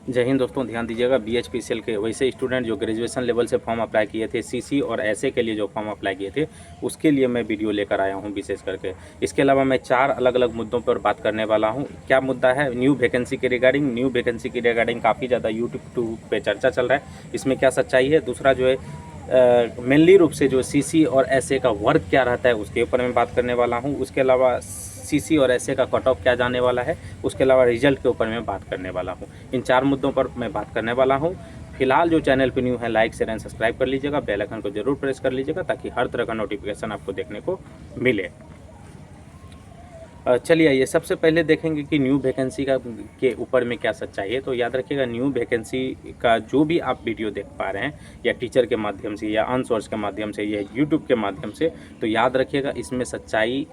जय हिंद दोस्तों, ध्यान दीजिएगा। बीएचपीसीएल के वैसे स्टूडेंट जो ग्रेजुएशन लेवल से फॉर्म अप्लाई किए थे, सीसी और एसए के लिए जो फॉर्म अप्लाई किए थे, उसके लिए मैं वीडियो लेकर आया हूं विशेष करके। इसके अलावा मैं 4 अलग अलग मुद्दों पर बात करने वाला हूं। क्या मुद्दा है? न्यू वैकेंसी के रिगार्डिंग काफ़ी ज़्यादा यूट्यूब पे चर्चा चल रहा है। इसमें क्या सच्चाई है? दूसरा जो है मेनली रूप से जो सीसी और एसए का वर्क क्या रहता है, उसके ऊपर मैं बात करने वाला हूँ। उसके अलावा सीसी और एसए का कट ऑफ क्या जाने वाला है, उसके अलावा रिजल्ट के ऊपर मैं बात करने वाला हूँ। इन 4 मुद्दों पर मैं बात करने वाला हूँ। फिलहाल जो चैनल पे न्यू है, लाइक शेयर एंड सब्सक्राइब कर लीजिएगा, बेल आइकन को जरूर प्रेस कर लीजिएगा ताकि हर तरह का नोटिफिकेशन आपको देखने को मिले। चलिए आइए, सबसे पहले देखेंगे कि न्यू वैकेंसी का के ऊपर में क्या सच्चाई है। तो याद रखिएगा, न्यू वैकेंसी का जो भी आप वीडियो देख पा रहे हैं, या टीचर के माध्यम से, या अनसोर्स के माध्यम से, या यूट्यूब के माध्यम से, तो याद रखिएगा इसमें सच्चाई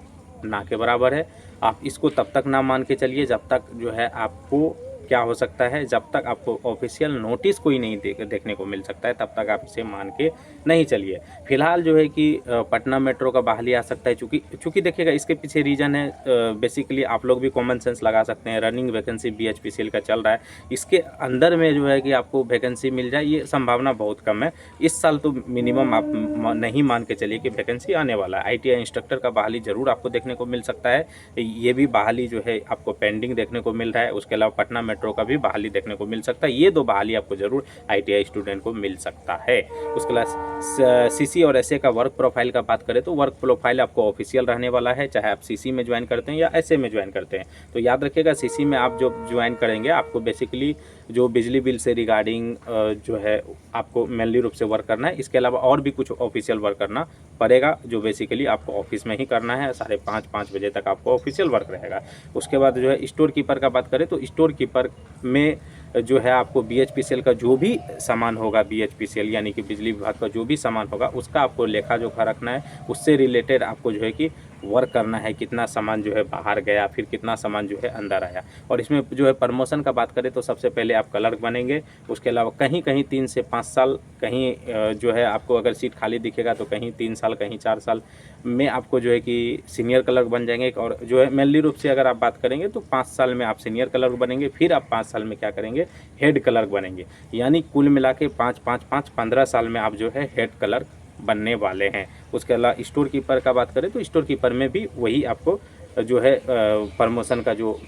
ना के बराबर है। आप इसको तब तक ना मान के चलिए जब तक जो है आपको क्या हो सकता है, जब तक आपको ऑफिशियल नोटिस कोई नहीं देखने को मिल सकता है, तब तक आप इसे मान के नहीं चलिए। फिलहाल जो है कि पटना मेट्रो का बहाली आ सकता है, चूँकि देखिएगा इसके पीछे रीज़न है, बेसिकली आप लोग भी कॉमन सेंस लगा सकते हैं। रनिंग वैकेंसी बीएचपीसीएल का चल रहा है, इसके अंदर में जो है कि आपको वैकेंसी मिल जाए, ये संभावना बहुत कम है। इस साल तो मिनिमम आप नहीं मान के चलिए कि वैकेंसी आने वाला है। आईटीआई इंस्ट्रक्टर का बहाली ज़रूर आपको देखने को मिल सकता है, ये भी बहाली जो है आपको पेंडिंग देखने को मिल रहा है। उसके अलावा पटना मेट्रो का भी बहाली देखने को मिल सकता है। ये 2 बहाली आपको ज़रूर आईटीआई स्टूडेंट को मिल सकता है। उसके अलावा सीसी और एसए का वर्क प्रोफाइल का बात करें तो वर्क प्रोफाइल आपको ऑफिशियल रहने वाला है, चाहे आप सीसी में ज्वाइन करते हैं या एसए में ज्वाइन करते हैं। तो याद रखिएगा, सीसी में आप जो ज्वाइन करेंगे, आपको बेसिकली जो बिजली बिल से रिगार्डिंग जो है आपको मेनली रूप से वर्क करना है। इसके अलावा और भी कुछ ऑफिशियल वर्क करना पड़ेगा, जो बेसिकली आपको ऑफिस में ही करना है। 5:30 बजे तक आपको ऑफिशियल वर्क रहेगा। उसके बाद जो है स्टोर कीपर का बात करें तो स्टोर कीपर में जो है आपको बीएचपीसीएल का जो भी सामान होगा, बीएचपीसीएल यानी कि बिजली विभाग का जो भी सामान होगा, उसका आपको लेखा जोखा रखना है। उससे रिलेटेड आपको जो है कि वर्क करना है, कितना सामान जो है बाहर गया, फिर कितना सामान जो है अंदर आया। और इसमें जो है प्रमोशन का बात करें तो सबसे पहले आप क्लर्क बनेंगे। उसके अलावा कहीं कहीं 3 से 5 साल, कहीं जो है आपको अगर सीट खाली दिखेगा तो कहीं 3 साल, कहीं 4 साल में आपको जो है कि सीनियर क्लर्क बन जाएंगे। और जो है मेनली रूप से अगर आप बात करेंगे तो 5 साल में आप सीनियर क्लर्क बनेंगे, फिर आप 5 साल में क्या करेंगे, हेड क्लर्क बनेंगे। यानी कुल मिला के 15 साल में आप जो है हेड क्लर्क बनने वाले हैं। उसके अलावा स्टोर कीपर का बात करें तो स्टोर कीपर में भी वही आपको जो है प्रमोशन का जो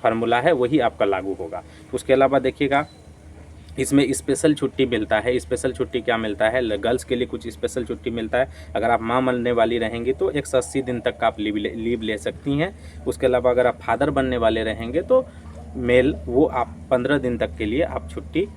फार्मूला है वही आपका लागू होगा। उसके अलावा देखिएगा, इसमें स्पेशल छुट्टी मिलता है। स्पेशल छुट्टी क्या मिलता है? गर्ल्स के लिए कुछ स्पेशल छुट्टी मिलता है। अगर आप माँ बनने वाली रहेंगी तो 180 दिन तक का आप लीव ले सकती हैं। उसके अलावा अगर आप फादर बनने वाले रहेंगे तो मेल, वो आप 15 दिन तक के लिए आप छुट्टी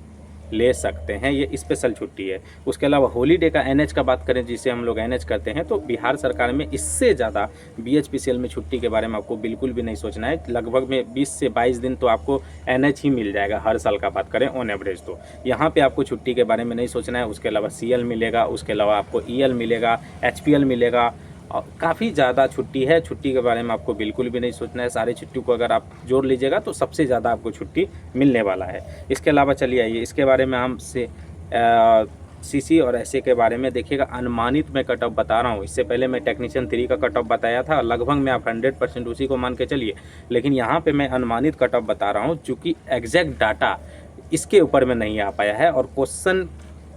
ले सकते हैं। ये स्पेशल छुट्टी है। उसके अलावा हॉलीडे का एनएच का बात करें, जिसे हम लोग एनएच करते हैं, तो बिहार सरकार में इससे ज़्यादा बीएचपीसीएल में छुट्टी के बारे में आपको बिल्कुल भी नहीं सोचना है। लगभग में 20 से 22 दिन तो आपको एनएच ही मिल जाएगा हर साल का बात करें ऑन एवरेज। तो यहाँ पे आपको छुट्टी के बारे में नहीं सोचना है। उसके अलावा सीएल मिलेगा, उसके अलावा आपको ईएल मिलेगा, एचपीएल मिलेगा, और काफ़ी ज़्यादा छुट्टी है। छुट्टी के बारे में आपको बिल्कुल भी नहीं सोचना है। सारी छुट्टी को अगर आप जोड़ लीजिएगा तो सबसे ज़्यादा आपको छुट्टी मिलने वाला है। इसके अलावा चलिए आइए, इसके बारे में हमसे सीसी और एसए के बारे में देखिएगा। अनुमानित मैं कट ऑफ बता रहा हूँ। इससे पहले मैं टेक्नीशियन 3 का कट ऑफ बताया था, लगभग में आप 100% उसी को मान के चलिए। लेकिन यहाँ पे मैं अनुमानित कट ऑफ बता रहा हूँ, चूँकि एग्जैक्ट डाटा इसके ऊपर में नहीं आ पाया है, और क्वेश्चन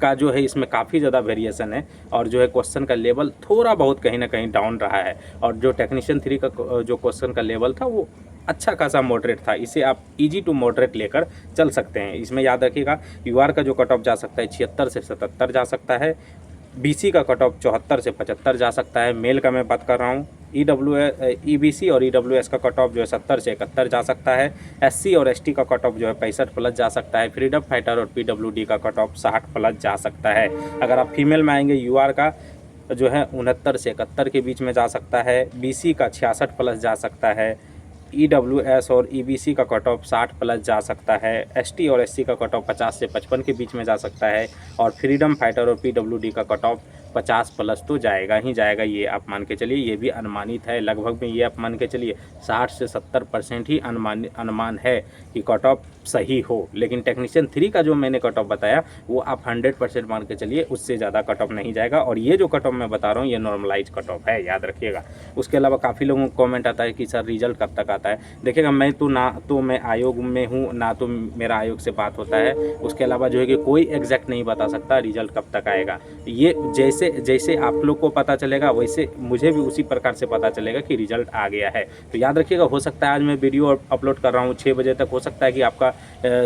का जो है इसमें काफ़ी ज़्यादा वेरिएशन है, और जो है क्वेश्चन का लेवल थोड़ा बहुत कहीं ना कहीं डाउन रहा है। और जो टेक्नीशियन 3 का जो क्वेश्चन का लेवल था वो अच्छा खासा मॉडरेट था। इसे आप इजी टू मॉडरेट लेकर चल सकते हैं। इसमें याद रखिएगा, यूआर का जो कट ऑफ जा सकता है 76 से 77 जा सकता है। बीसी का कट ऑफ 74 से 75 जा सकता है। मेल का मैं बात कर रहा हूँ। ईबीसी और ईडब्ल्यूएस का कट ऑफ जो है 70 से 71 जा सकता है। एससी और एसटी का कट ऑफ जो है 65 प्लस जा सकता है। फ्रीडम फाइटर और पीडब्ल्यूडी का कट ऑफ 60 प्लस जा सकता है। अगर आप फीमेल में आएंगे, यूआर का जो है 69 से 71 के बीच में जा सकता है। बीसी का 66 प्लस जा सकता है। ईडब्ल्यूएस और ईबीसी का कट ऑफ 60 प्लस जा सकता है। एसटी और एससी का कट ऑफ 50 से 55 के बीच में जा सकता है। और फ्रीडम फाइटर और पीडब्ल्यूडी का कट ऑफ 50 प्लस तो जाएगा ही जाएगा, ये आप मान के चलिए। ये भी अनुमानित है, लगभग में ये आप मान के चलिए 60 से 70% ही अनुमान है कि कट ऑफ सही हो। लेकिन टेक्नीशियन 3 का जो मैंने कट ऑफ बताया वो आप 100% मान के चलिए, उससे ज़्यादा कट ऑफ नहीं जाएगा। और ये जो कट ऑफ मैं बता रहा हूँ ये नॉर्मलाइज कट ऑफ है, याद रखिएगा। उसके अलावा काफ़ी लोगों को कमेंट आता है कि सर रिजल्ट कब तक आता है। देखिएगा, मैं तो ना तो मैं आयोग में हूँ, ना तो मेरा आयोग से बात होता है। उसके अलावा जो है कि कोई एग्जैक्ट नहीं बता सकता रिजल्ट कब तक आएगा। ये जैसे जैसे आप लोग को पता चलेगा वैसे मुझे भी उसी प्रकार से पता चलेगा कि रिजल्ट आ गया है। तो याद रखिएगा, हो सकता है आज मैं वीडियो अपलोड कर रहा हूँ 6 बजे तक, हो सकता है कि आपका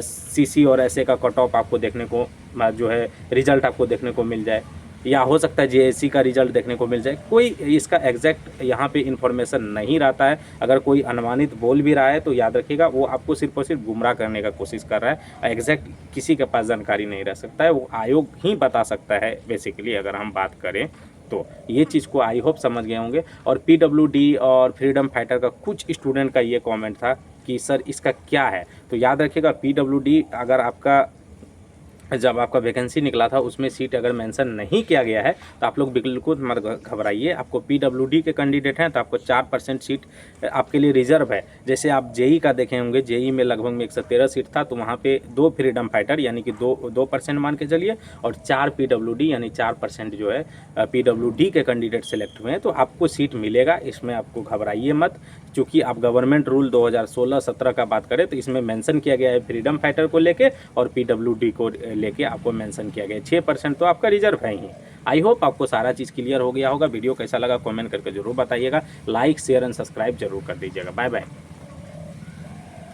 सीसी और ऐसे का कट ऑफ आपको देखने को जो है रिजल्ट आपको देखने को मिल जाए, या हो सकता है जेएससी का रिजल्ट देखने को मिल जाए। कोई इसका एग्जैक्ट यहाँ पे इन्फॉर्मेशन नहीं रहता है। अगर कोई अनुमानित बोल भी रहा है तो याद रखिएगा वो आपको सिर्फ और सिर्फ गुमराह करने का कोशिश कर रहा है। एग्जैक्ट किसी के पास जानकारी नहीं रह सकता है, वो आयोग ही बता सकता है बेसिकली, अगर हम बात करें तो। ये चीज़ को आई होप समझ गए होंगे। और पीडब्ल्यूडी और फ्रीडम फाइटर का कुछ स्टूडेंट का ये कमेंट था कि सर इसका क्या है। तो याद रखिएगा, पीडब्ल्यूडी अगर आपका जब आपका वैकेंसी निकला था उसमें सीट अगर मेंशन नहीं किया गया है तो आप लोग बिल्कुल मत घबराइए। आपको पीडब्ल्यूडी के कैंडिडेट हैं तो आपको 4% सीट आपके लिए रिजर्व है। जैसे आप जेई का देखे होंगे, जेई में लगभग में 113 सीट था, तो वहाँ पे 2 फ्रीडम फाइटर यानी कि 2% मान के चलिए, और 4 पीडब्ल्यूडी यानी 4% जो है पीडब्ल्यूडी के कैंडिडेट सेलेक्ट हुए हैं। तो आपको सीट मिलेगा, इसमें आपको घबराइए मत। चूँकि आप गवर्नमेंट रूल 2016-17 का बात करें तो इसमें मेंशन किया गया है फ्रीडम फाइटर को लेके और पीडब्ल्यूडी को लेके आपको मेंशन किया गया। 6% तो आपका रिजर्व है ही। आई होप आपको सारा चीज़ क्लियर हो गया होगा। वीडियो कैसा लगा कमेंट करके जरूर बताइएगा। लाइक शेयर एंड सब्सक्राइब जरूर कर दीजिएगा। Bye bye.